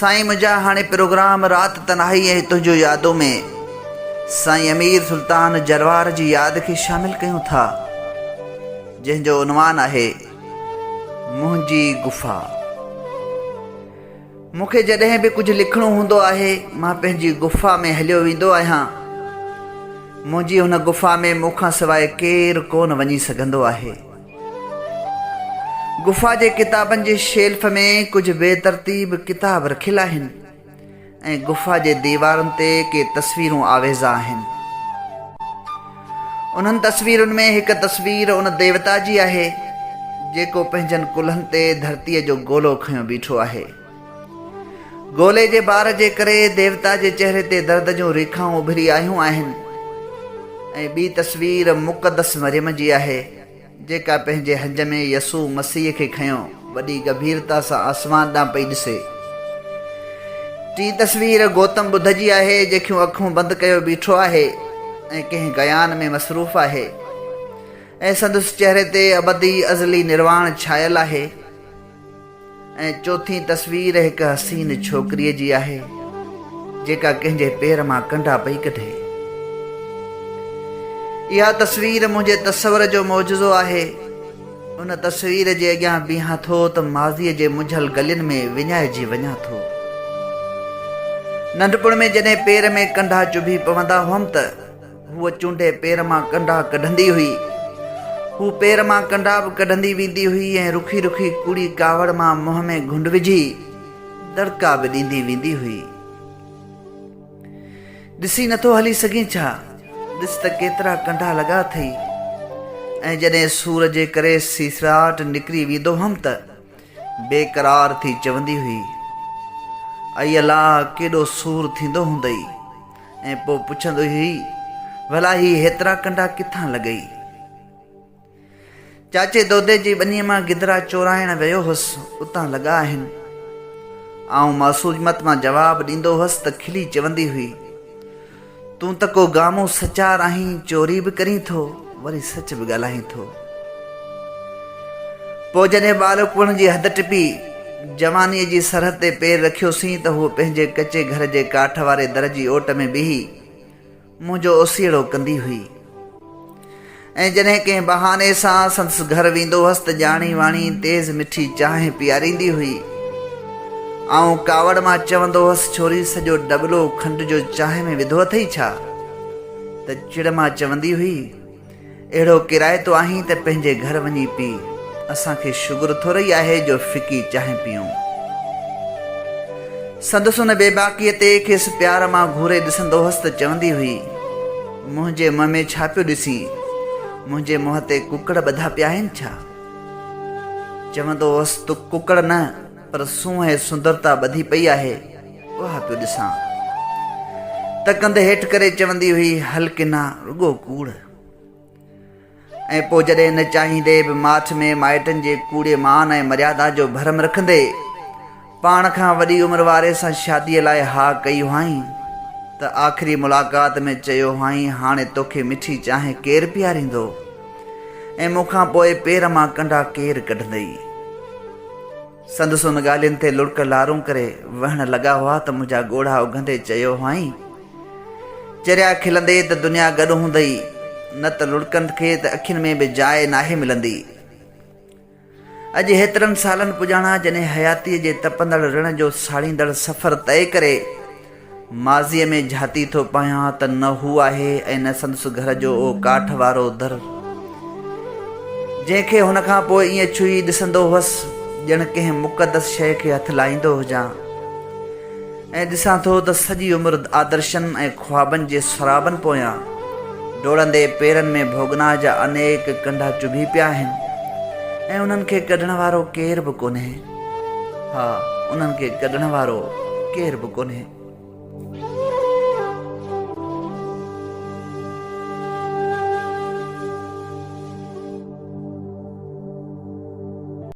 साईं मुंहिंजा हाणे प्रोग्राम रात तन्हाई ऐं तुंहिंजो यादों में साईं अमीर सुल्तान जरवार जी याद खे शामिल कयूं था, जंहिंजो उनवान आहे मुंहिंजी गुफ़ा। मूंखे जॾहिं बि कुझु लिखणो हूंदो आहे मां पंहिंजी गुफ़ा में हलियो वेंदो आहियां। मुंहिंजी हुन गुफ़ा में मूंखां सवाइ केरु कोन वञी सघंदो आहे। गुफ़ा जे किताबनि जे शेल्फ में कुझु बेतरतीब किताब रखियल आहिनि ऐं गुफ़ा जे दीवारुनि ते के तस्वीरूं आवेज़ा आहिनि। उन्हनि तस्वीरुनि में हिकु तस्वीर उन देवता जी आहे जेको पंहिंजनि कुल्हनि ते धरतीअ जो गोलो खयो बीठो आहे। गोले जे बार जे करे देवता जे चेहरे ते दर्द जूं रेखाऊं उभरी आयूं आहिनि ऐं ॿी तस्वीर मुक़दस मरियम जी आहे जेका पंहिंजे हज में यसू मसीह खे खयो वॾी गंभीरता सां आसमान ॾांहुं पई ॾिसे। टी तस्वीर गौतम बुद्ध जी आहे जंहिंखियूं अखियूं बंदि कयो बीठो आहे ऐं कंहिं गयान में मसरूफ़ आहे ऐं संदसि चेहरे ते अबदी अज़ली निर्वाण छायल आहे। ऐं चौथी तस्वीर हिकु हसीन छोकिरीअ जी आहे जेका कंहिंजे पेर मां कंडा पई कढे। इहा तस्वीर मुंहिंजे तसवर जो मौजूज़ो आहे। उन तस्वीर जे अॻियां बीहां थो त माज़ीअ जे मुझल गलियुनि में विञाइजी वञा थो। नंढपण में जॾहिं पेर में कंडा चुभी पवंदा हुअमि त हूअ चूंडे पेर मां कंडा कढंदी हुई। हू पेर मां कंडा बि कढंदी वेंदी हुई ऐं रुखी रुखी कूड़ी कावड़ मां मुंहं में घुंड विझी दड़का बि ॾींदी वेंदी हुई। ॾिसी नथो हली सघीं छा, ॾिस त केतिरा कंडा लॻा अथई। ऐं जॾहिं सूर जे करे सीसराहट निकिरी वेंदो हुअमि त बेक़रार थी चवंदी हुई, अई अलाह केॾो सूर थींदो हूंदई। ऐं पोइ पुछंदी हुई, भला ही हेतिरा कंडा किथां लॻई। चाचे दोदे जी ॿनीअ मां गिदरा चोराइण वियो हुअसि, उतां लॻा आहिनि। आउं मासूमियत मां जवाबु ॾींदो हुअसि त खिली चवंदी हुई, तूं त को गामो सचार आहीं, चोरी बि करीं थो वरी सच बि ॻाल्हाईं थो। पोइ जॾहिं ॿारपण जी हद टिपी जवानीअ जी सरहद ते पेर रखियोसीं त हूअ पंहिंजे कचे घर जे काठ वारे दर जी ओट में बीही मुंहिंजो ओसीड़ो कंदी हुई। ऐं जॾहिं कंहिं बहाने सां संदसि घर वेंदो हुअसि त ॼाणी वाणी तेज़ मिठी चांहि पीआरींदी हुई। आउं कावड़ मां चवंदो हुअसि, छोरी सॼो डबलो खंड जो चांहि में विधो अथई छा? त चिड़ मां चवंदी हुई, अहिड़ो किरायतो आहीं त पंहिंजे घर वञी पी, असांखे शुगर थोरी आहे जो फिकी चांहि पियूं। संदसि उन बेबाकीअ ते खेसि प्यार मां घूरे ॾिसंदो हुअसि त चवंदी हुई, मुंहिंजे मुंहं में छा पियो ॾिसीं, मुंहिंजे मुंहं ते कुकड़ ॿधा पिया आहिनि छा? चवंदो हुअसि, तूं कुकड़ न पर सूंहं ऐं सुंदरता ॿधी पई आहे, उहा पियो ॾिसां। त कंध हेठि करे चवंदी हुई, हल किना रुॻो कूड़। ऐं पोइ जॾहिं न चाहींदे बि माठ में माइटनि जे कूड़े मान ऐं मर्यादा जो भरम रखंदे पाण खां वॾी उमिरि वारे सां शादीअ लाइ हा कई हुआईं त आख़िरी मुलाक़ात में चयो हुआईं, हाणे तोखे मिठी चांहि केरु पीआरींदो ऐं मूंखां पोइ पेर मां कंडा केरु कढंदई। संदसि उन ॻाल्हियुनि ते लुड़क लारूं करे वहण लॻा हुआ त मुंहिंजा ॻोढ़ा उघंदे चयो हुआईं, चरिया खिलंदे त दुनिया गॾु हूंदई, न त लुड़कनि खे त अखियुनि में बि जाइ नाहे मिलंदी। अॼु हेतिरनि सालनि पुॼाणा जॾहिं हयातीअ जे तपंदड़ ऋण जो साड़ींदड़ सफ़र तइ करे माज़ीअ में झाती थो पायां त न हू आहे ऐं न संदसि घर जो ओ काठ वारो दर जंहिंखे हुन खां पोइ ईअं छुई ॾिसंदो हुअसि ॼण कंहिं मुक़दस शइ खे हथु लाहींदो हुजां। ऐं ॾिसां थो त सॼी उमिरि आदर्शनि ऐं ख्वाबनि जे सराबनि पोयां डोड़ंदे पेरनि में भोगना जा अनेक कंडा चुभी पिया आहिनि ऐं उन्हनि खे कढण वारो केर बि कोन्हे। हा, उन्हनि खे कढण वारो केर बि कोन्हे।